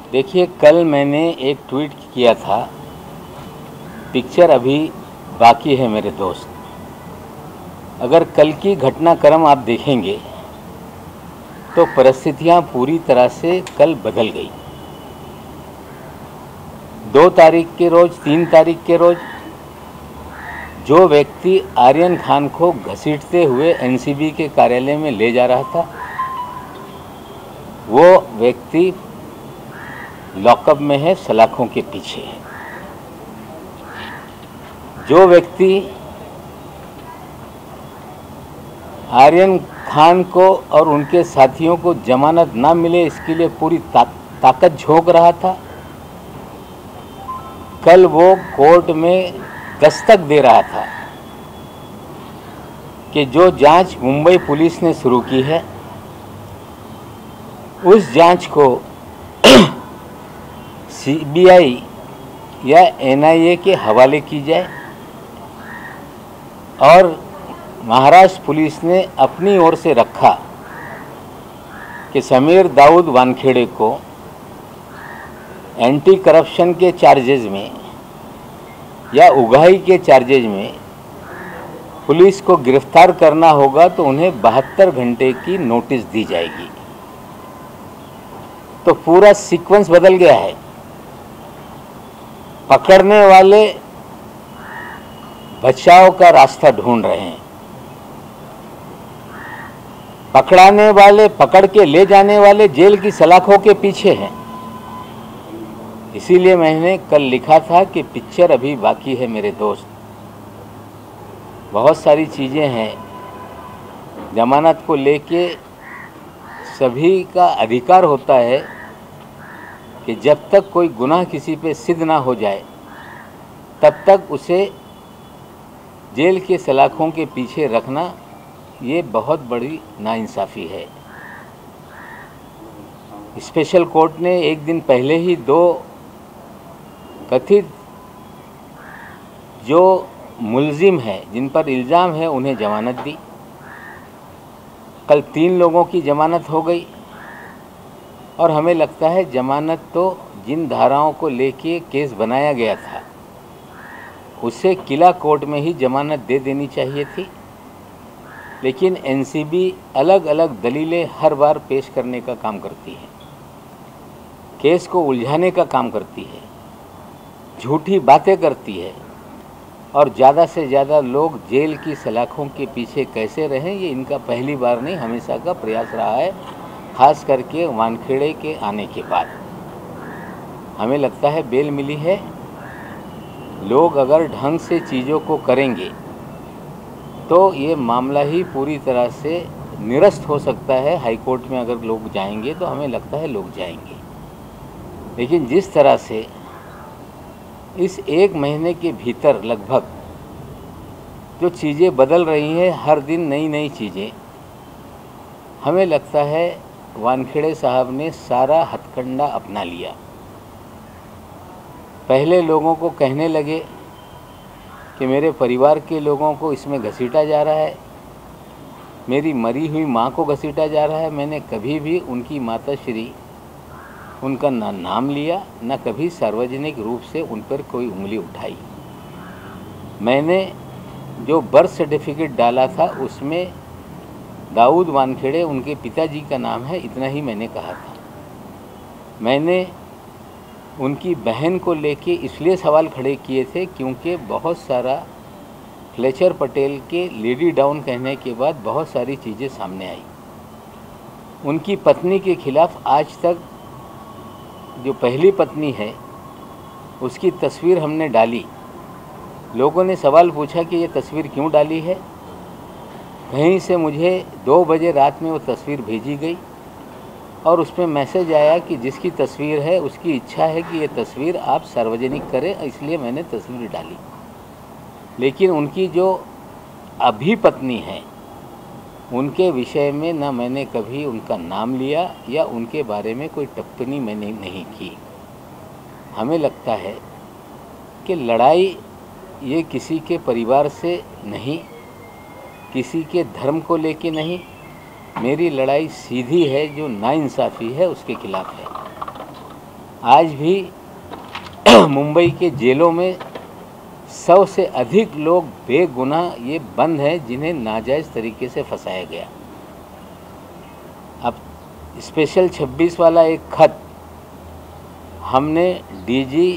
देखिए, कल मैंने एक ट्वीट किया था, पिक्चर अभी बाकी है मेरे दोस्त। अगर कल की घटनाक्रम आप देखेंगे तो परिस्थितियां पूरी तरह से कल बदल गई। 2 तारीख के रोज़, 3 तारीख के रोज़ जो व्यक्ति आर्यन खान को घसीटते हुए एनसीबी के कार्यालय में ले जा रहा था, वो व्यक्ति लॉकअप में है, सलाखों के पीछे है। जो व्यक्ति आर्यन खान को और उनके साथियों को जमानत ना मिले इसके लिए पूरी ताकत झोंक रहा था, कल वो कोर्ट में दस्तक दे रहा था कि जो जांच मुंबई पुलिस ने शुरू की है उस जांच को सीबीआई या एनआईए के हवाले की जाए और महाराष्ट्र पुलिस ने अपनी ओर से रखा कि समीर दाऊद वानखेड़े को एंटी करप्शन के चार्जेज में या उगाही के चार्जेज में पुलिस को गिरफ्तार करना होगा तो उन्हें 72 घंटे की नोटिस दी जाएगी। तो पूरा सीक्वेंस बदल गया है। पकड़ने वाले बचाव का रास्ता ढूंढ रहे हैं, पकड़ाने वाले, पकड़ के ले जाने वाले जेल की सलाखों के पीछे हैं। इसीलिए मैंने कल लिखा था कि पिक्चर अभी बाकी है मेरे दोस्त। बहुत सारी चीज़ें हैं। जमानत को लेके सभी का अधिकार होता है कि जब तक कोई गुनाह किसी पे सिद्ध ना हो जाए तब तक उसे जेल के सलाखों के पीछे रखना ये बहुत बड़ी नाइंसाफ़ी है। स्पेशल कोर्ट ने एक दिन पहले ही 2 कथित जो मुलजिम है, जिन पर इल्ज़ाम है, उन्हें जमानत दी। कल 3 लोगों की जमानत हो गई और हमें लगता है जमानत तो जिन धाराओं को लेके केस बनाया गया था उससे किला कोर्ट में ही जमानत दे देनी चाहिए थी, लेकिन एनसीबी अलग अलग दलीलें हर बार पेश करने का काम करती है, केस को उलझाने का काम करती है, झूठी बातें करती है और ज़्यादा से ज़्यादा लोग जेल की सलाखों के पीछे कैसे रहें, ये इनका पहली बार नहीं, हमेशा का प्रयास रहा है। खास करके वानखेड़े के आने के बाद हमें लगता है बेल मिली है। लोग अगर ढंग से चीज़ों को करेंगे तो ये मामला ही पूरी तरह से निरस्त हो सकता है। हाई कोर्ट में अगर लोग जाएंगे तो हमें लगता है लोग जाएंगे, लेकिन जिस तरह से इस 1 महीने के भीतर लगभग जो चीज़ें बदल रही हैं, हर दिन नई नई चीज़ें, हमें लगता है वानखेड़े साहब ने सारा हथकंडा अपना लिया। पहले लोगों को कहने लगे कि मेरे परिवार के लोगों को इसमें घसीटा जा रहा है, मेरी मरी हुई माँ को घसीटा जा रहा है। मैंने कभी भी उनकी माताश्री, उनका ना नाम लिया, ना कभी सार्वजनिक रूप से उन पर कोई उंगली उठाई। मैंने जो बर्थ सर्टिफिकेट डाला था उसमें दाऊद वानखेड़े उनके पिताजी का नाम है, इतना ही मैंने कहा था। मैंने उनकी बहन को लेके इसलिए सवाल खड़े किए थे क्योंकि बहुत सारा फ्लेचर पटेल के लेडी डाउन कहने के बाद बहुत सारी चीज़ें सामने आई। उनकी पत्नी के खिलाफ आज तक जो पहली पत्नी है उसकी तस्वीर हमने डाली। लोगों ने सवाल पूछा कि ये तस्वीर क्यों डाली है। कहीं से मुझे 2 बजे रात में वो तस्वीर भेजी गई और उसमें मैसेज आया कि जिसकी तस्वीर है उसकी इच्छा है कि ये तस्वीर आप सार्वजनिक करें, इसलिए मैंने तस्वीर डाली। लेकिन उनकी जो अभी पत्नी है उनके विषय में ना मैंने कभी उनका नाम लिया या उनके बारे में कोई टिप्पणी मैंने नहीं की। हमें लगता है कि लड़ाई ये किसी के परिवार से नहीं, किसी के धर्म को लेके नहीं, मेरी लड़ाई सीधी है, जो नाइंसाफ़ी है उसके खिलाफ है। आज भी मुंबई के जेलों में 100 से अधिक लोग बेगुनाह ये बंद हैं जिन्हें नाजायज़ तरीके से फंसाया गया। अब स्पेशल 26 वाला एक खत हमने डीजी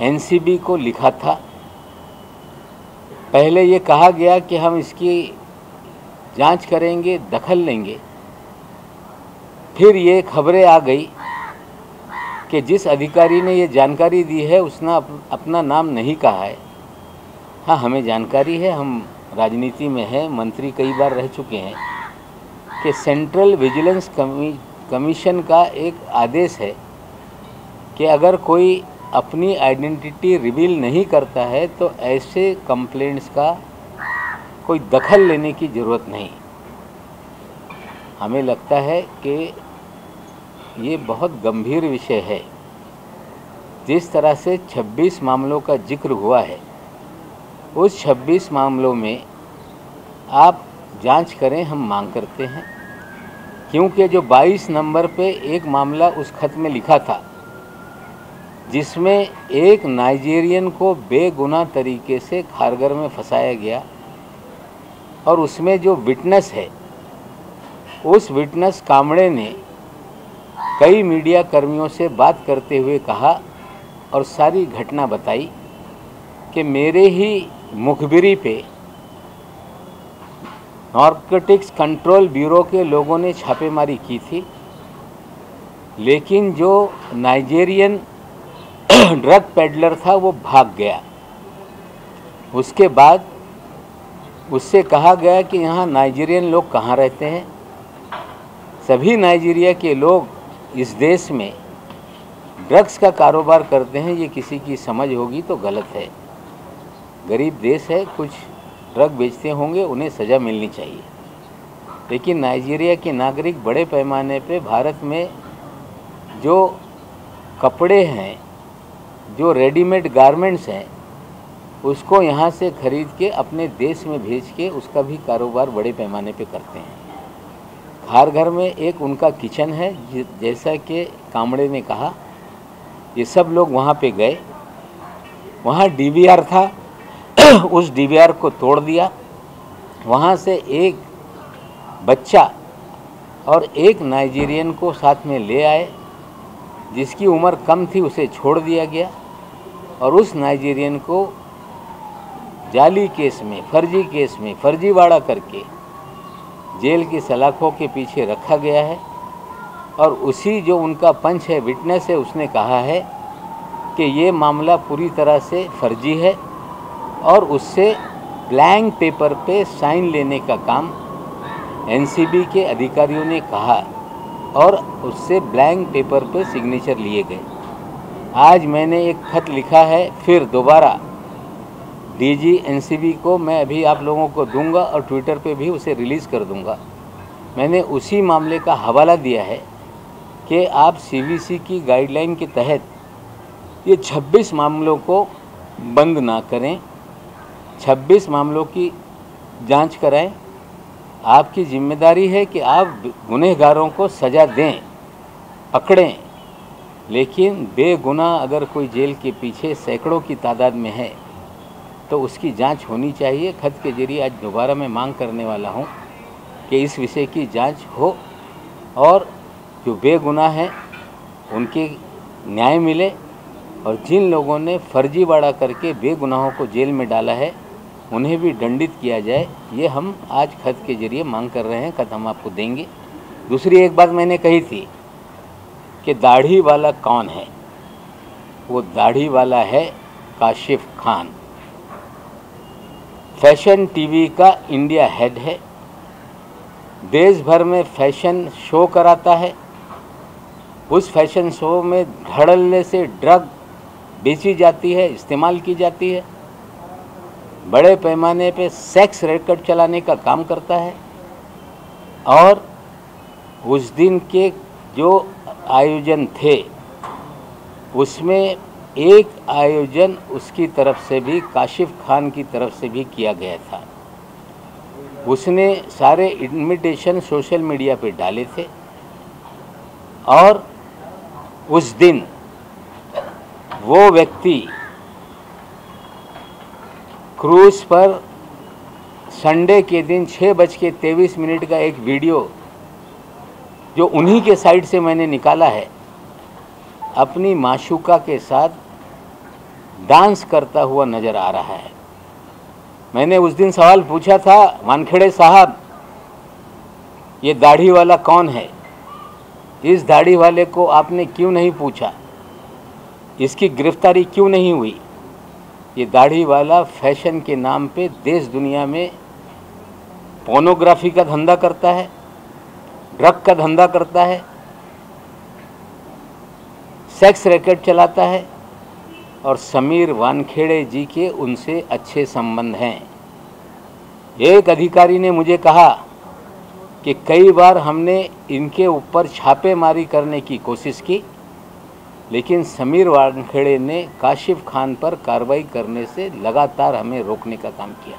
एनसीबी को लिखा था। पहले ये कहा गया कि हम इसकी जांच करेंगे, दखल लेंगे। फिर ये खबरें आ गई कि जिस अधिकारी ने ये जानकारी दी है उसने अपना नाम नहीं कहा है। हाँ, हमें जानकारी है, हम राजनीति में हैं, मंत्री कई बार रह चुके हैं, कि सेंट्रल विजिलेंस कमीशन का एक आदेश है कि अगर कोई अपनी आइडेंटिटी रिवील नहीं करता है तो ऐसे कंप्लेंट्स का कोई दखल लेने की ज़रूरत नहीं। हमें लगता है कि ये बहुत गंभीर विषय है। जिस तरह से 26 मामलों का जिक्र हुआ है, उस 26 मामलों में आप जांच करें, हम मांग करते हैं। क्योंकि जो 22 नंबर पे एक मामला उस खत में लिखा था जिसमें एक नाइजीरियन को बेगुनाह तरीके से खारगर में फंसाया गया, और उसमें जो विटनेस है, उस विटनेस कामड़े ने कई मीडिया कर्मियों से बात करते हुए कहा और सारी घटना बताई कि मेरे ही मुखबिरी पे नारकोटिक्स कंट्रोल ब्यूरो के लोगों ने छापेमारी की थी, लेकिन जो नाइजीरियन ड्रग पेडलर था वो भाग गया। उसके बाद उससे कहा गया कि यहाँ नाइजीरियन लोग कहाँ रहते हैं। सभी नाइजीरिया के लोग इस देश में ड्रग्स का कारोबार करते हैं, ये किसी की समझ होगी तो गलत है। गरीब देश है, कुछ ड्रग बेचते होंगे, उन्हें सज़ा मिलनी चाहिए। लेकिन नाइजीरिया के नागरिक बड़े पैमाने पे भारत में जो कपड़े हैं, जो रेडीमेड गारमेंट्स हैं, उसको यहाँ से ख़रीद के अपने देश में भेज के उसका भी कारोबार बड़े पैमाने पे करते हैं। खारघर में एक उनका किचन है, जैसा कि कामड़े ने कहा। ये सब लोग वहाँ पे गए, वहाँ डीवीआर था, उस डीवीआर को तोड़ दिया। वहाँ से एक बच्चा और एक नाइजीरियन को साथ में ले आए, जिसकी उम्र कम थी, उसे छोड़ दिया गया और उस नाइजीरियन को जाली केस में, फर्जी केस में फर्जीवाड़ा करके जेल की सलाखों के पीछे रखा गया है। और उसी जो उनका पंच है, विटनेस है, उसने कहा है कि ये मामला पूरी तरह से फर्जी है और उससे ब्लैंक पेपर पे साइन लेने का काम एनसीबी के अधिकारियों ने कहा और उससे ब्लैंक पेपर पे सिग्नेचर लिए गए। आज मैंने एक खत लिखा है, फिर दोबारा डीजी एनसीबी को, मैं अभी आप लोगों को दूंगा और ट्विटर पे भी उसे रिलीज़ कर दूंगा। मैंने उसी मामले का हवाला दिया है कि आप सीवीसी की गाइडलाइन के तहत ये 26 मामलों को बंद ना करें, 26 मामलों की जांच कराएं। आपकी जिम्मेदारी है कि आप गुनहगारों को सज़ा दें, पकड़ें, लेकिन बेगुनाह अगर कोई जेल के पीछे सैकड़ों की तादाद में है तो उसकी जांच होनी चाहिए। खत के जरिए आज दोबारा मैं मांग करने वाला हूं कि इस विषय की जांच हो और जो बेगुनाह हैं उनके न्याय मिले और जिन लोगों ने फर्जीवाड़ा करके बेगुनाहों को जेल में डाला है उन्हें भी दंडित किया जाए। ये हम आज खत के जरिए मांग कर रहे हैं। खत हम आपको देंगे। दूसरी एक बात मैंने कही थी कि दाढ़ी वाला कौन है, वो दाढ़ी वाला है काशिफ खान। फैशन टीवी का इंडिया हेड है, देश भर में फैशन शो कराता है। उस फैशन शो में धड़ल्ले से ड्रग बेची जाती है, इस्तेमाल की जाती है। बड़े पैमाने पे सेक्स रैकेट चलाने का काम करता है और उस दिन के जो आयोजन थे उसमें एक आयोजन उसकी तरफ से भी, काशिफ खान की तरफ से भी किया गया था। उसने सारे इन्विटेशन सोशल मीडिया पे डाले थे और उस दिन वो व्यक्ति क्रूज पर संडे के दिन 6:23 का एक वीडियो जो उन्हीं के साइड से मैंने निकाला है, अपनी माशूका के साथ डांस करता हुआ नज़र आ रहा है। मैंने उस दिन सवाल पूछा था, वानखेड़े साहब, ये दाढ़ी वाला कौन है? इस दाढ़ी वाले को आपने क्यों नहीं पूछा? इसकी गिरफ्तारी क्यों नहीं हुई? ये दाढ़ी वाला फैशन के नाम पे देश दुनिया में पोर्नोग्राफी का धंधा करता है, ड्रग का धंधा करता है, सेक्स रैकेट चलाता है और समीर वानखेड़े जी के उनसे अच्छे संबंध हैं। एक अधिकारी ने मुझे कहा कि कई बार हमने इनके ऊपर छापेमारी करने की कोशिश की, लेकिन समीर वानखेड़े ने काशिफ खान पर कार्रवाई करने से लगातार हमें रोकने का काम किया।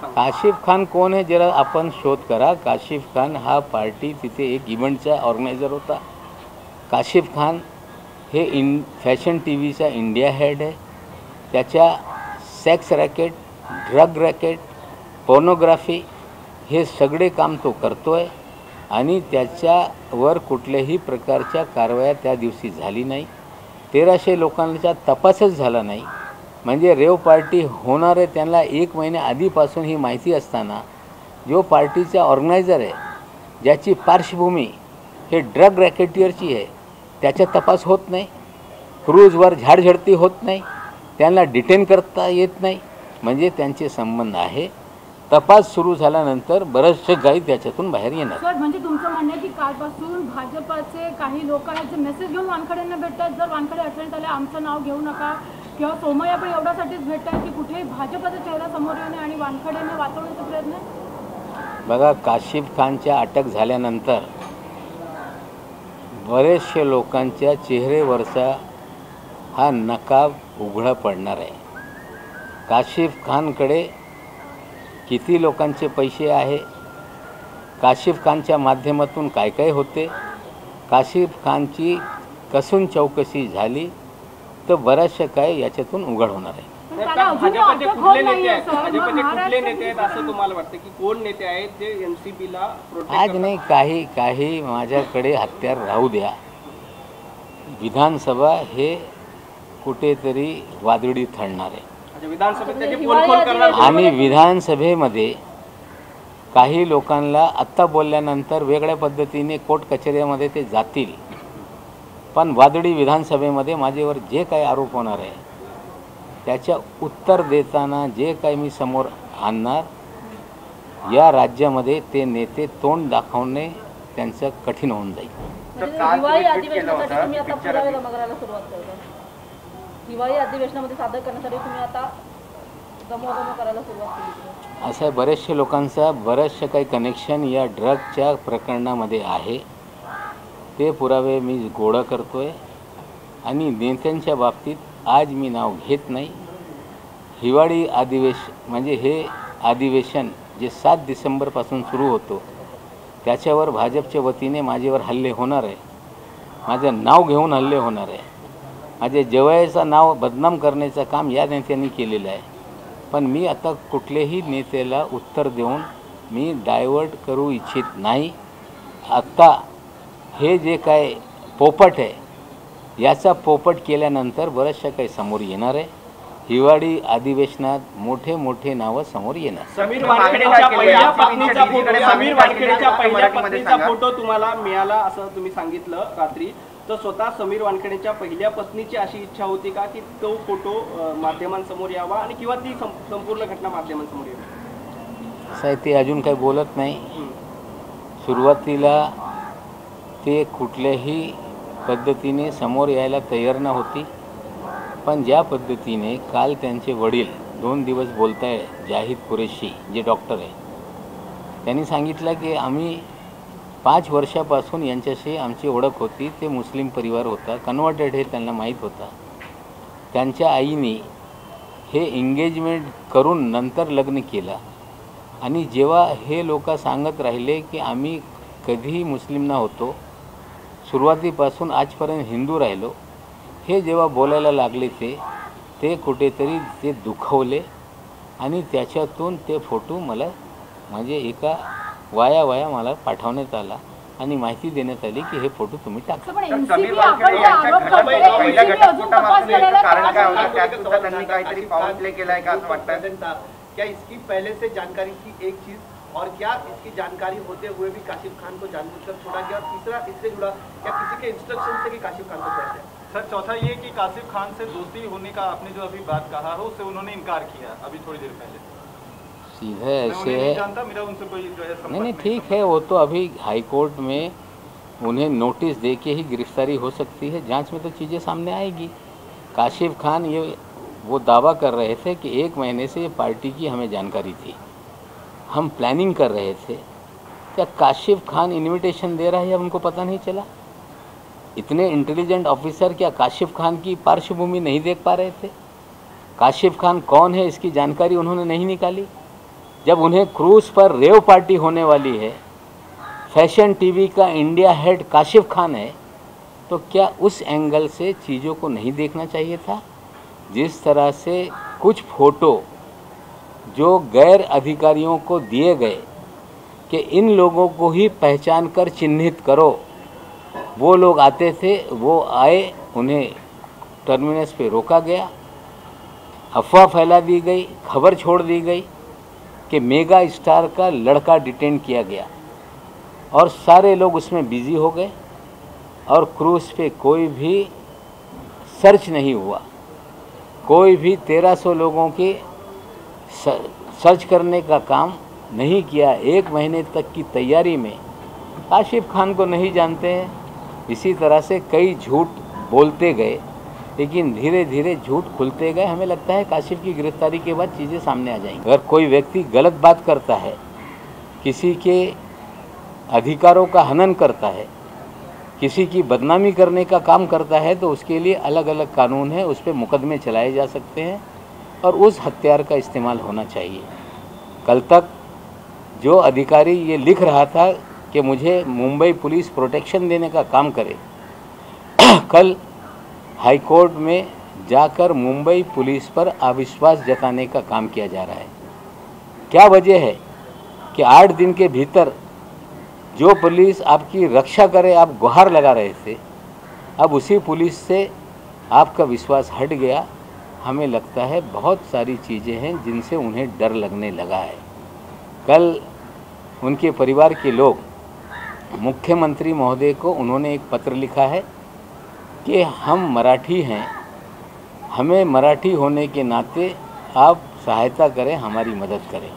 काशिफ खान कोण आहे जरा आपण शोध करा। काशिफ खान हा पार्टी तिथे एक इव्हेंटचा ऑर्गनायझर होता। काशिफ खान हे फॅशन टीव्हीचा इंडिया हेड आहे। त्याच्या sex racket, drug racket, pornography हे सगळे काम तो करतोय आणि त्याच्यावर कुठल्याही प्रकारच्या कारवाया त्या दिवशी झाली नाही। 1300 लोकांचा तपासच झाला नाही। म्हणजे रेव पार्टी होणार आहे त्यांना 1 महिन्या आधीपासून ही माहिती असताना जो पार्टीचा ऑर्गनायझर आहे, ज्याची पार्श्वभूमी हे ड्रग रॅकेटियरची आहे, त्याचा तपास होत नाही। क्रूजवर झाडझडती होत नाही, त्यांना डिटेन करता येत नाही, म्हणजे त्यांचे संबंध आहे। तपास सुरू झाल्यानंतर बरेचसे काही त्याच्यातून बाहेर येणार। सर, म्हणजे तुमचं म्हणणं आहे की कालपासून भाजपचे काही लोक आहेत जे मेसेज घेऊन वानखेडेंना भेटतात, जर वानखेडे अडचणीत आले आमचं नाव घेऊ नका, किंवा सोमय्या पण एवढ्यासाठीच भेटतात की कुठेही भाजपचा चेहरा समोर येऊ नये आणि वानखेडेंना वाचवण्याचा प्रयत्न। बघा, काशिफ खानच्या अटक झाल्यानंतर बरेचशे लोकांच्या चेहऱ्यावरचा हा नकाब उघडा पडणार आहे। काशिफ खानकडे किती लोकांचे पैसे आहे, काशिफ खानच्या माध्यमातून काय काय होते, काशिफ खानची कसून चौकशी झाली तर बऱ्याचशा काय याच्यातून उघड होणार आहे। भाजपचे कुठले नेते आहेत असं तुम्हाला वाटतं की कोण नेते आहेत जे एनसीपीला प्रोटेक्ट आज नाही, काही माझ्याकडे हत्यार राहू द्या। विधानसभा हे कुठेतरी वादळी ठरणार आहे आणि विधानसभेमध्ये काही लोकांना आत्ता बोलल्यानंतर वेगळ्या पद्धतीने कोर्ट कचेऱ्यामध्ये ते जातील, पण वादळी विधानसभेमध्ये माझ्यावर जे काही आरोप होणार आहे त्याच्या उत्तर देताना जे काही मी समोर आणणार, या राज्यामध्ये ते नेते तोंड दाखवणे त्यांचं कठीण होऊन जाईल। दिवाळी अधिवेशनासाठी तुम्ही आता पुरावे जमा करायला सुरुवात करता, दिवाळी अधिवेशनामध्ये सादर करण्यासाठी तुम्ही आता जमा करायला सुरुवात केली। अशा बरेचशे लोकांचा बरेचसे काही कनेक्शन या ड्रगच्या प्रकरणामध्ये आहे, ते पुरावे मी गोळा करतोय आणि नेत्यांच्या बाबतीत आज मी नाव घेत नाही। हिवाळी अधिवेशन म्हणजे हे अधिवेशन जे 7 डिसेंबरपासून सुरू होतो त्याच्यावर भाजपच्या वतीने माझ्यावर हल्ले होणार आहे, माझं नाव घेऊन हल्ले होणार आहे, माझे जवळचं नाव बदनाम करण्याचं काम या नेत्यांनी केलेलं आहे। पण मी आता कुठल्याही नेत्याला उत्तर देऊन मी डायव्हर्ट करू इच्छित नाही। आत्ता हे जे काय पोपट आहे याचा पोपट केल्यानंतर बऱ्याचशा काही समोर येणार आहे। हिवाळी अधिवेशनात मोठे मोठे नावं समोर येणार। समीर वानखेडेच्या पहिल्या पत्नीचा फोटो तुम्हाला मिळाला असं तुम्ही सांगितलं रात्री, तर स्वतः समीर वानखेडेच्या पहिल्या पत्नीची अशी इच्छा होती का की तो फोटो माध्यमांसमोर यावा आणि किंवा ती संपूर्ण घटना माध्यमांसमोर यावी? असं ते अजून काही बोलत नाही। सुरुवातीला ते कुठल्याही पद्धतीने समोर यायला तयार नव्हती, पण ज्या पद्धतीने काल त्यांचे वडील 2 दिवस बोलताय, जाहिद कुरेशी जे डॉक्टर आहे, त्यांनी सांगितलं की आम्ही 5 वर्षापासून यांच्याशी आमची ओळख होती। ते मुस्लिम परिवार होता, कन्वर्टेड हे त्यांना माहीत होता। त्यांच्या आईने हे एंगेजमेंट करून नंतर लग्न केलं आणि जेव्हा हे लोक सांगत राहिले की आम्ही कधीही मुस्लिम न होतो, सुरुवातीपासून आजपर्यंत हिंदू राहिलो हे जेव्हा बोलायला लागले ते कुठेतरी ते दुखवले आणि त्याच्यातून ते फोटो मला म्हणजे एका वाया मला पाठवण्यात आला आणि माहिती देण्यात आली की हे फोटो तुम्ही टाका. पण NCB आपण जे आरोप करतोय, NCB अजून तपास करायला कारण काय होतं तयार त्यात सुद्धा त्यांनी काहीतरी फाउल प्ले केलाय का असं वाटतं. क्या इसकी पहले से जानकारी थी एक चीज, और क्या इसकी जानकारी होते हुए भी काशिफ खान को जानबूझकर छोड़ा गया, और तीसरा इससे जुड़ा क्या किसी के इंस्ट्रक्शन से कि काशिफ खान को छोड़ा गया? सर चौथा ये कि काशिफ खान से दोस्ती होने का आपने जो अभी बात कहा है उससे उन्होंने इनकार किया अभी थोड़ी देर पहले. सीधे ऐसे नहीं है, जानता, मेरा उनसे कोई जो है संपर्क नहीं ठीक है, वो तो अभी हाई कोर्ट में उन्हें नोटिस दे के ही गिरफ्तारी हो सकती है, जांच में तो चीज़ें सामने आएगी. काशिफ खान ये वो दावा कर रहे थे कि 1 महीने से ये पार्टी की हमें जानकारी थी, हम प्लानिंग कर रहे थे. क्या काशिफ खान इनविटेशन दे रहा है अब उनको पता नहीं चला? इतने इंटेलिजेंट ऑफिसर क्या काशिफ खान की पार्श्वभूमि नहीं देख पा रहे थे? काशिफ खान कौन है इसकी जानकारी उन्होंने नहीं निकाली? जब उन्हें क्रूज पर रेव पार्टी होने वाली है, फैशन टीवी का इंडिया हेड काशिफ खान है, तो क्या उस एंगल से चीज़ों को नहीं देखना चाहिए था? जिस तरह से कुछ फोटो जो गैर अधिकारियों को दिए गए कि इन लोगों को ही पहचान कर चिन्हित करो, वो लोग आते थे, वो आए, उन्हें टर्मिनस पे रोका गया, अफवाह फैला दी गई, खबर छोड़ दी गई कि मेगा स्टार का लड़का डिटेन किया गया और सारे लोग उसमें बिजी हो गए और क्रूज पे कोई भी सर्च नहीं हुआ. कोई भी 1300 लोगों के सर्च करने का काम नहीं किया. 1 महीने तक की तैयारी में काशिफ खान को नहीं जानते हैं. इसी तरह से कई झूठ बोलते गए, लेकिन धीरे धीरे झूठ खुलते गए. हमें लगता है काशिफ की गिरफ्तारी के बाद चीज़ें सामने आ जाएंगी. अगर कोई व्यक्ति गलत बात करता है, किसी के अधिकारों का हनन करता है, किसी की बदनामी करने का काम करता है, तो उसके लिए अलग अलग कानून है, उस पर मुकदमे चलाए जा सकते हैं और उस हथियार का इस्तेमाल होना चाहिए. कल तक जो अधिकारी ये लिख रहा था कि मुझे मुंबई पुलिस प्रोटेक्शन देने का काम करे, कल हाई कोर्ट में जाकर मुंबई पुलिस पर अविश्वास जताने का काम किया जा रहा है. क्या वजह है कि 8 दिन के भीतर जो पुलिस आपकी रक्षा करे आप गुहार लगा रहे थे, अब उसी पुलिस से आपका विश्वास हट गया. हमें लगता है बहुत सारी चीज़ें हैं जिनसे उन्हें डर लगने लगा है. कल उनके परिवार के लोग मुख्यमंत्री महोदय को उन्होंने एक पत्र लिखा है कि हम मराठी हैं, हमें मराठी होने के नाते आप सहायता करें, हमारी मदद करें.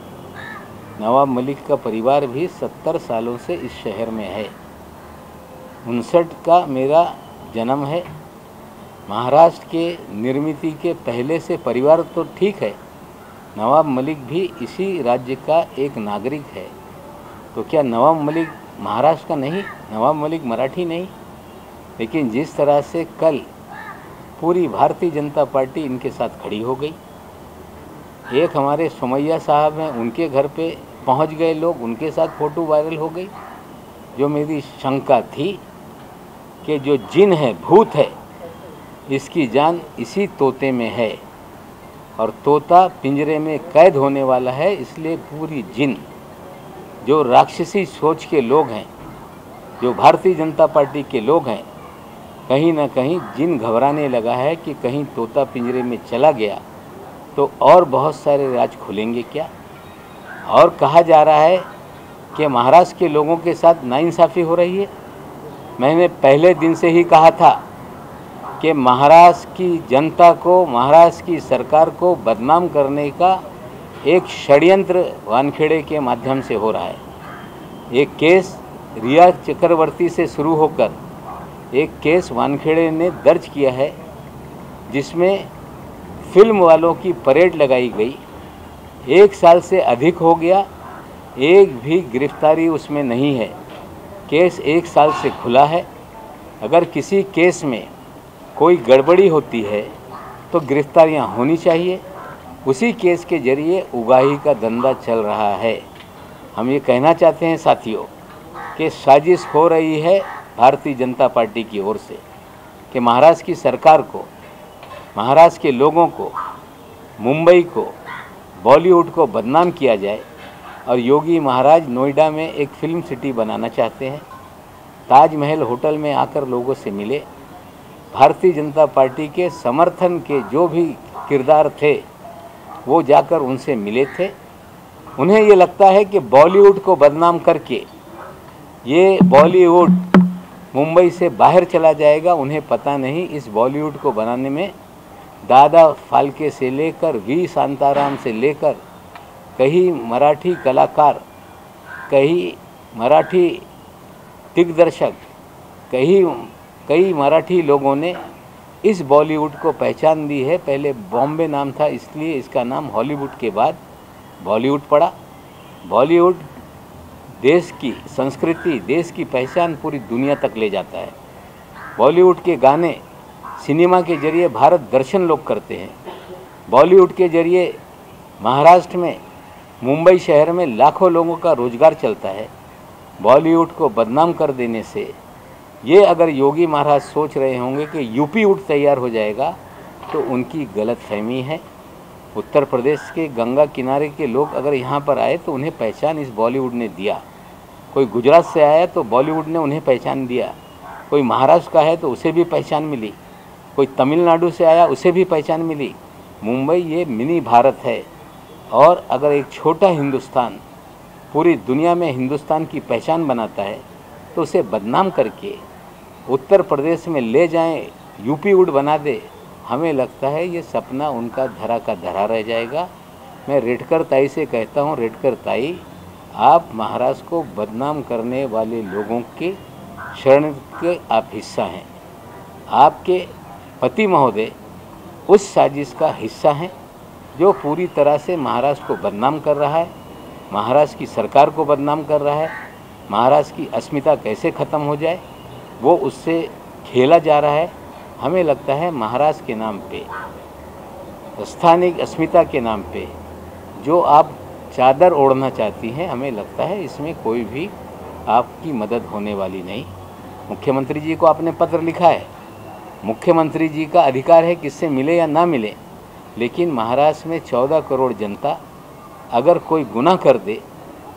नवाब मलिक का परिवार भी 70 सालों से इस शहर में है. 59 का मेरा जन्म है. महाराष्ट्र के निर्मिति के पहले से परिवार तो ठीक है, नवाब मलिक भी इसी राज्य का एक नागरिक है. तो क्या नवाब मलिक महाराष्ट्र का नहीं, नवाब मलिक मराठी नहीं? लेकिन जिस तरह से कल पूरी भारतीय जनता पार्टी इनके साथ खड़ी हो गई, एक हमारे सोमैया साहब हैं, उनके घर पे पहुंच गए लोग, उनके साथ फ़ोटो वायरल हो गई. जो मेरी शंका थी कि जो जिन है, भूत है, इसकी जान इसी तोते में है और तोता पिंजरे में कैद होने वाला है, इसलिए पूरी जिन जो राक्षसी सोच के लोग हैं, जो भारतीय जनता पार्टी के लोग हैं, कहीं ना कहीं जिन घबराने लगा है कि कहीं तोता पिंजरे में चला गया तो और बहुत सारे राज खुलेंगे क्या. और कहा जा रहा है कि महाराष्ट्र के लोगों के साथ नाइंसाफ़ी हो रही है. मैंने पहले दिन से ही कहा था कि महाराष्ट्र की जनता को, महाराष्ट्र की सरकार को बदनाम करने का एक षड्यंत्र वानखेड़े के माध्यम से हो रहा है. एक केस रिया चक्रवर्ती से शुरू होकर एक केस वानखेड़े ने दर्ज किया है, जिसमें फिल्म वालों की परेड लगाई गई. 1 साल से अधिक हो गया, एक भी गिरफ्तारी उसमें नहीं है. केस 1 साल से खुला है. अगर किसी केस में कोई गड़बड़ी होती है तो गिरफ्तारियां होनी चाहिए. उसी केस के जरिए उगाही का धंधा चल रहा है. हम ये कहना चाहते हैं साथियों कि साजिश हो रही है भारतीय जनता पार्टी की ओर से कि महाराष्ट्र की सरकार को, महाराष्ट्र के लोगों को, मुंबई को, बॉलीवुड को बदनाम किया जाए और योगी महाराज नोएडा में एक फिल्म सिटी बनाना चाहते हैं। ताजमहल होटल में आकर लोगों से मिले, भारतीय जनता पार्टी के समर्थन के जो भी किरदार थे वो जाकर उनसे मिले थे। उन्हें ये लगता है कि बॉलीवुड को बदनाम करके ये बॉलीवुड मुंबई से बाहर चला जाएगा। उन्हें पता नहीं इस बॉलीवुड को बनाने में दादा फाल्के से लेकर वी शांताराम से लेकर कई मराठी कलाकार, कई मराठी दिग्दर्शक, कई मराठी लोगों ने इस बॉलीवुड को पहचान दी है। पहले बॉम्बे नाम था, इसलिए इसका नाम हॉलीवुड के बाद बॉलीवुड पड़ा। बॉलीवुड देश की संस्कृति, देश की पहचान पूरी दुनिया तक ले जाता है। बॉलीवुड के गाने सिनेमा के जरिए भारत दर्शन लोग करते हैं। बॉलीवुड के जरिए महाराष्ट्र में, मुंबई शहर में लाखों लोगों का रोजगार चलता है। बॉलीवुड को बदनाम कर देने से ये अगर योगी महाराज सोच रहे होंगे कि यूपी वुड तैयार हो जाएगा तो उनकी गलतफहमी है। उत्तर प्रदेश के गंगा किनारे के लोग अगर यहाँ पर आए तो उन्हें पहचान इस बॉलीवुड ने दिया। कोई गुजरात से आया तो बॉलीवुड ने उन्हें पहचान दिया। कोई महाराष्ट्र का है तो उसे भी पहचान मिली। कोई तमिलनाडु से आया उसे भी पहचान मिली। मुंबई ये मिनी भारत है और अगर एक छोटा हिंदुस्तान पूरी दुनिया में हिंदुस्तान की पहचान बनाता है तो उसे बदनाम करके उत्तर प्रदेश में ले जाएं, यूपी वुड बना दे, हमें लगता है ये सपना उनका धरा का धरा रह जाएगा। मैं रेडकर ताई से कहता हूँ, रेडकर ताई, आप महाराष्ट्र को बदनाम करने वाले लोगों के शरण के आप हिस्सा हैं। आपके पति महोदय उस साजिश का हिस्सा हैं जो पूरी तरह से महाराष्ट्र को बदनाम कर रहा है, महाराष्ट्र की सरकार को बदनाम कर रहा है। महाराष्ट्र की अस्मिता कैसे ख़त्म हो जाए वो उससे खेला जा रहा है। हमें लगता है महाराष्ट्र के नाम पे, स्थानिक अस्मिता के नाम पे जो आप चादर ओढ़ना चाहती हैं, हमें लगता है इसमें कोई भी आपकी मदद होने वाली नहीं। मुख्यमंत्री जी को आपने पत्र लिखा है, मुख्यमंत्री जी का अधिकार है किससे मिले या ना मिले, लेकिन महाराष्ट्र में 14 करोड़ जनता अगर कोई गुनाह कर दे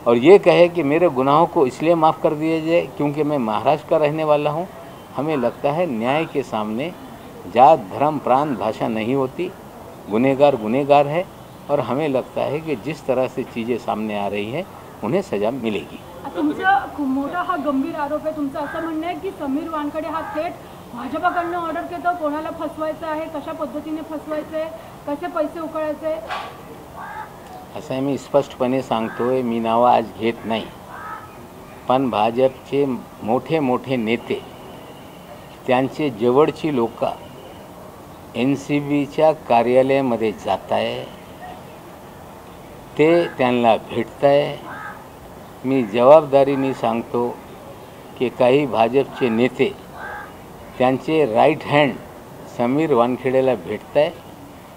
और ये कहे कि मेरे गुनाहों को इसलिए माफ़ कर दिया जाए क्योंकि मैं महाराष्ट्र का रहने वाला हूँ, हमें लगता है न्याय के सामने जात, धर्म, प्रांत, भाषा नहीं होती। गुनहगार गुनहगार है और हमें लगता है कि जिस तरह से चीज़ें सामने आ रही हैं उन्हें सजा मिलेगी। तुमचा खूप मोठा हा गंभीर आरोप आहे। तुमचं असं म्हणणं आहे की समीर वानखडे हा थेट भाजपाकडनं ऑर्डर घेतो, कोणाला फसवायचं आहे, कशा पद्धतीने फसवायचं आहे, कसे पैसे उकळायचे। असं आहे, मी स्पष्टपणे सांगतोय, मी नावं आज घेत नाही, पण भाजपचे मोठे मोठे नेते, त्यांचे जवळची लोक NCBच्या कार्यालयामध्ये जात आहे, ते त्यांना भेटत आहे। मी जबाबदारीने सांगतो की काही भाजपचे नेते त्यांचे राईट हँड समीर वानखेडेला भेटत आहे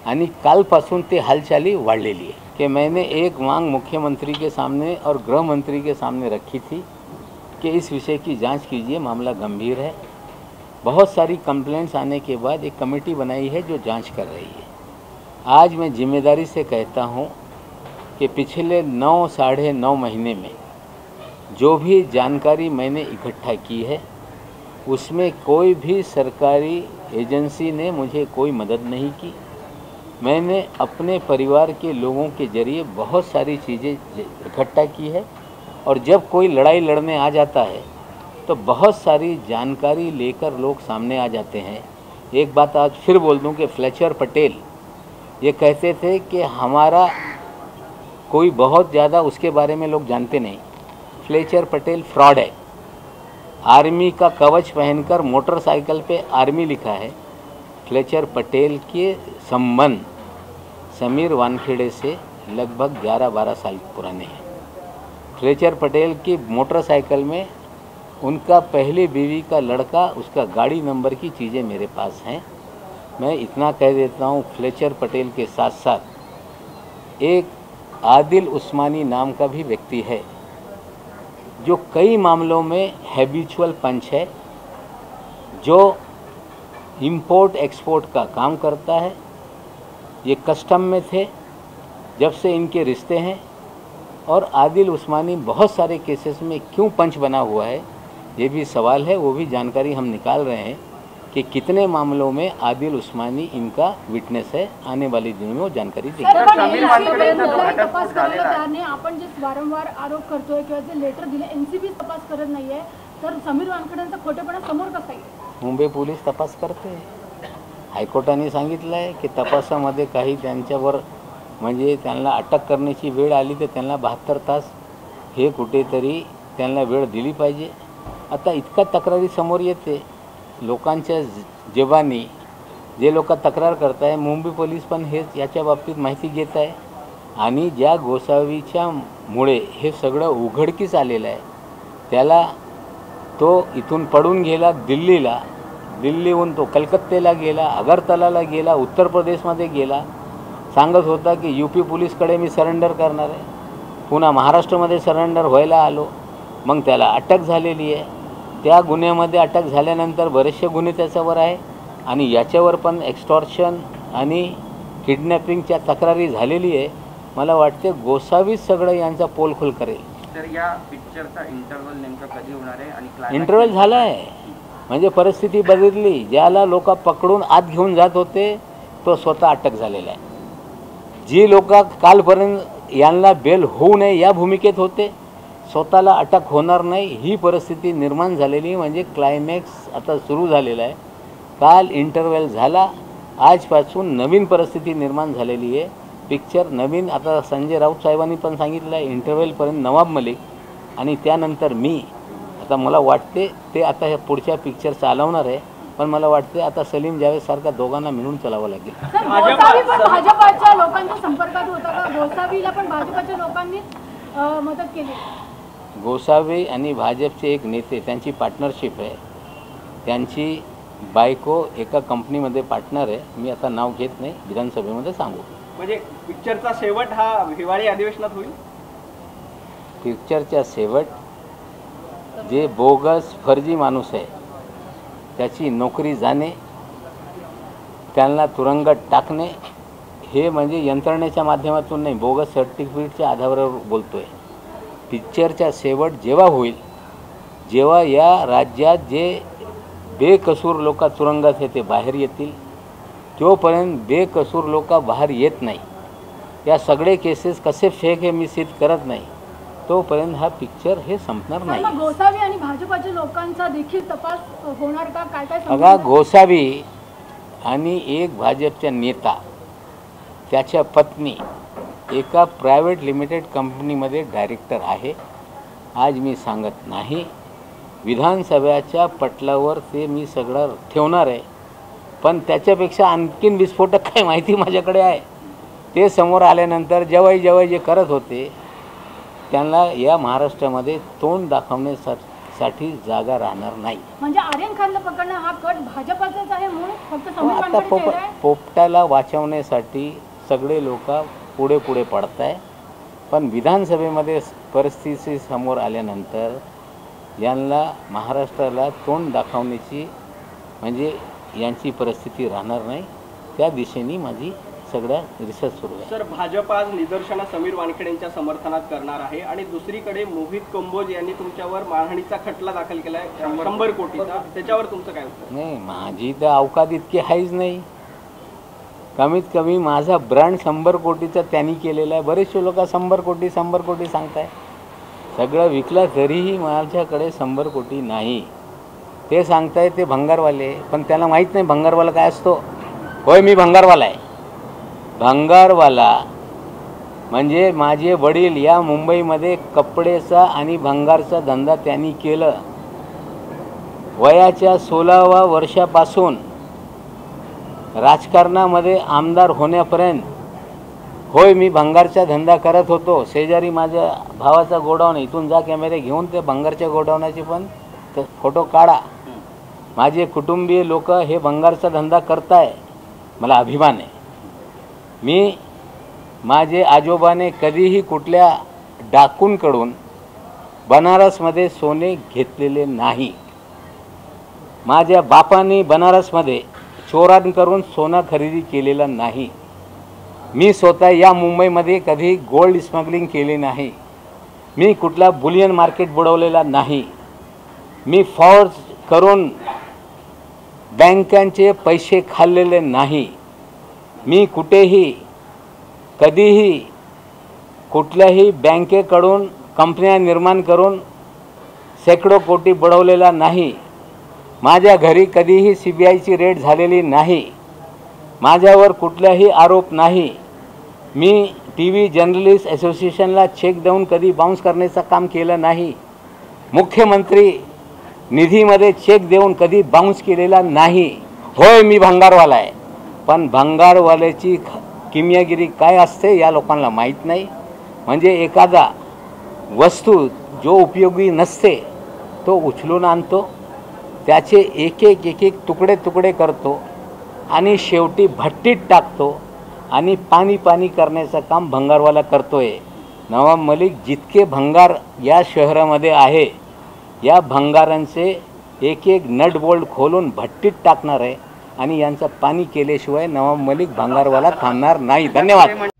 आणि कालपासून ते हालचाली वाढलेली आहे कि मैंने एक मांग मुख्यमंत्री के सामने और गृह मंत्री के सामने रखी थी कि इस विषय की जांच कीजिए, मामला गंभीर है। बहुत सारी कंप्लेंट्स आने के बाद एक कमेटी बनाई है जो जांच कर रही है। आज मैं जिम्मेदारी से कहता हूँ कि पिछले 9 साढ़े 9 महीने में जो भी जानकारी मैंने इकट्ठा की है उसमें कोई भी सरकारी एजेंसी ने मुझे कोई मदद नहीं की। मैंने अपने परिवार के लोगों के ज़रिए बहुत सारी चीज़ें इकट्ठा की है और जब कोई लड़ाई लड़ने आ जाता है तो बहुत सारी जानकारी लेकर लोग सामने आ जाते हैं। एक बात आज फिर बोल दूं कि फ्लेचर पटेल ये कहते थे कि हमारा कोई बहुत ज़्यादा उसके बारे में लोग जानते नहीं। फ्लेचर पटेल फ्रॉड है। आर्मी का कवच पहनकर मोटरसाइकिल पे आर्मी लिखा है। फ्लेचर पटेल के संबंध समीर वानखेड़े से लगभग 11-12 साल पुराने हैं। फ्लेचर पटेल की मोटरसाइकिल में उनका पहली बीवी का लड़का, उसका गाड़ी नंबर की चीज़ें मेरे पास हैं। मैं इतना कह देता हूँ, फ्लेचर पटेल के साथ साथ एक आदिल उस्मानी नाम का भी व्यक्ति है जो कई मामलों में हैबिचुअल पंच है जो इंपोर्ट एक्सपोर्ट का काम करता है। ये कस्टम में थे जब से इनके रिश्ते हैं, और आदिल उस्मानी बहुत सारे केसेस में क्यों पंच बना हुआ है ये भी सवाल है। वो भी जानकारी हम निकाल रहे हैं कि कितने मामलों में आदिल उस्मानी इनका विटनेस है। आने वाले दिनों में वो जानकारी देगी। तपास करायला तयार नाही। आपण जे वारंवार आरोप करतोय किंवा जे लेटर दिले एनसीबी तपास करत नाहीये, तर समीर वानखेडेंचा खोटेपणा समोर कसा येईल? मुंबई पोलीस तपास करते आहे। हायकोर्टाने सांगितलं आहे की तपासामध्ये काही त्यांच्यावर म्हणजे त्यांना अटक करण्याची वेळ आली तर त्यांना 72 तास हे कुठेतरी त्यांना वेळ दिली पाहिजे। आता इतका तक्रारी समोर येते लोकांच्या जीवानी, जे लोक तक्रार करत आहे मुंबई पोलीस पण हे याच्या बाबतीत माहिती घेत आहे, आणि ज्या गोसावीच्या मुळे हे सगळं उघडकीस आलेलं आहे त्याला तो इथून पडून गेला दिल्लीला, दिल्लीहून तो कलकत्त्याला गेला, अगरतलाला गेला, उत्तर प्रदेशमध्ये गेला, सांगत होता की यूपी पोलीसकडे मी सरेंडर करणार आहे, पुन्हा महाराष्ट्रामध्ये सरेंडर व्हायला आलो। मग त्याला अटक झालेली आहे। त्या गुन्ह्यामध्ये अटक झाल्यानंतर बरेचसे गुन्हे त्याच्यावर आहे, आणि याच्यावर पण एक्स्टॉर्शन आणि किडनॅपिंगच्या तक्रारी झालेली आहे। मला वाटते गोसावीच सगळं यांचा पोलखोल करेल। तर या पिक्चरचा इंटरव्हल नेमका कधी होणार आहे आणि इंटरव्हल झाला आहे म्हणजे परिस्थिती बदलली। ज्याला लोक पकडून आत घेऊन जात होते तो स्वतः अटक झालेला आहे। जी लोक कालपर्यंत यांना बेल होऊ नये या भूमिकेत होते, स्वतःला अटक होणार नाही ही परिस्थिती निर्माण झालेली, म्हणजे क्लायमॅक्स आता सुरू झालेला आहे। काल इंटरव्हल झाला, आजपासून नवीन परिस्थिती निर्माण झालेली आहे। पिक्चर नवीन, आता संजय राऊत साहेबांनी पण सांगितलं आहे इंटरव्हलपर्यंत नवाब मलिक आणि त्यानंतर मी। आता मला वाटते ते आता ह्या पुढच्या पिक्चर चालवणार आहे, पण मला वाटते आता सलीम जावेद सारखा दोघांना मिळून चालवावं लागेल। गोसावी पण भाजपाच्या लोकांच्या संपर्कात होता का? गोसावीला पण भाजपाच्या लोकांनी मदत केली? गोसावी आणि भाजपचे एक नेते, त्यांची पार्टनरशिप आहे, त्यांची बायको एका कंपनीमध्ये पार्टनर आहे। मी आता नाव घेत नाही, विधानसभेमध्ये सांगू। म्हणजे पिक्चरचा शेवट हा हिवाळी अधिवेशनात होईल? पिक्चरचा शेवट जे बोगस फर्जी माणूस आहे त्याची नोकरी जाणे, त्यांना तुरुंगात टाकणे, हे म्हणजे यंत्रणेच्या माध्यमातून नाही, बोगस सर्टिफिकेटच्या आधारावर बोलतोय। पिक्चरचा शेवट जेव्हा होईल, जेव्हा या राज्यात जे बेकसूर लोक तुरुंगात आहे ते बाहेर येतील, तोपर्यंत बेकसूर लोक बाहेर येत नाही। या सगळे केसेस कसे फेक हे मी सिद्ध करत नाही, तोपर्यंत हा पिक्चर हे संपणार नाही। गोसावी आणि भाजपाच्या लोकांचा देखील तपास होणार का? काय काय? बघा, गोसावी आणि एक भाजपचा नेता, त्याच्या पत्नी एका प्रायव्हेट लिमिटेड कंपनीमध्ये डायरेक्टर आहे। आज मी सांगत नाही, विधानसभेच्या पटलावर ते मी सगळं ठेवणार आहे, पण त्याच्यापेक्षा आणखीन विस्फोटक काय माहिती माझ्याकडे आहे ते समोर आल्यानंतर जेव्हा जे करत होते त्यांना या महाराष्ट्रामध्ये तोंड दाखवण्यासाठी जागा राहणार नाही। म्हणजे आर्यन खानला पकडणं हा कट भाजपाचाच आहे म्हणून फक्त समीर आता वानखेडे केलाय? पोपटाला वाचवण्यासाठी सगळे लोक पुढे पडत आहे, पण विधानसभेमध्ये परिस्थिती समोर आल्यानंतर यांना महाराष्ट्राला तोंड दाखवण्याची म्हणजे यांची परिस्थिती राहणार नाही। त्या दिशेने माझी सगळ्या रिसर्च सुरू आहे। सर, भाजप आज निदर्शनं समीर वानखेडेंच्या समर्थनात करणार आहे, आणि दुसरीकडे मोहित कंबोज यांनी तुमच्यावर मारहाणीचा खटला दाखल केला आहे 100 कोटीचा, त्याच्यावर तुमचं काय उत्तर? नाही, माझी तर अवकात इतकी आहेच नाही। कमीत कमी माझा ब्रँड 100 कोटीचा त्यांनी केलेला आहे। बरेचसे लोक 100 कोटी सांगताय, सगळं विकलं तरीही माझ्याकडे 100 कोटी नाही। ते सांगताय ते भंगारवाले, पण त्याला माहीत नाही भंगारवाला काय असतो। होय, मी भंगारवाला आहे। भंगारवाला म्हणजे माझे वडील या मुंबईमध्ये कपड्याचा आणि भंगारचा धंदा त्यांनी केलं। वयाच्या 16व्या वर्षापासून राजकारणामध्ये आमदार होण्यापर्यंत होय मी भंगारचा धंदा करत होतो। शेजारी माझ्या भावाचा गोडाऊन, इथून जा कॅमेरे घेऊन ते भंगारच्या गोडाऊनाचे पण फोटो काढा। माझे कुटुंबीय लोक हे भंगारचा धंदा करताय, मला अभिमान आहे। मी माझे आजोबाने कधीही कुठल्या डाकूंकडून बनारसमध्ये सोने घेतलेले नाही। माझ्या बापाने बनारसमध्ये चोरान करून सोनं खरेदी केलेलं नाही. मी स्वतः या मुंबईमध्ये कधी गोल्ड स्मगलिंग केले नाही. मी कुठला बुलियन मार्केट बुडवलेला नाही. मी फॉर्ज करून बँकांचे पैसे खाल्लेले नाही. मी कुठेही कधीही कुठल्याही बँकेकडून कंपन्या निर्माण करून शेकडो कोटी बुडवलेला नाही. माझ्या घरी कधीही CBIची रेड झालेली नाही. माझ्यावर कुठलाही आरोप नाही. मी TV जर्नलिस्ट असोसिएशनला चेक देऊन कधी बाउन्स करण्याचं काम केलं नाही. मुख्यमंत्री निधीमध्ये चेक देऊन कधी बाउन्स केलेला नाही. होय, मी भंगारवाला आहे, पण भंगारवाल्याची किमयागिरी काय असते या लोकांना माहीत नाही. म्हणजे एखादा वस्तू जो उपयोगी नसते तो उचलून आणतो, त्याचे एक एक तुकडे तुकडे करतो आणि शेवटी भट्टीत टाकतो आणि पाणी करण्याचं काम भंगारवाला करतोय. नवाब मलिक जितके भंगार या शहरामध्ये आहे, या भंगारांचे एक नट बोल्ट खोलून भट्टीत टाकणार आहे आणि यांचं पाणी केल्याशिवाय नवाब मलिक भंगारवाला थांबणार नाही. धन्यवाद.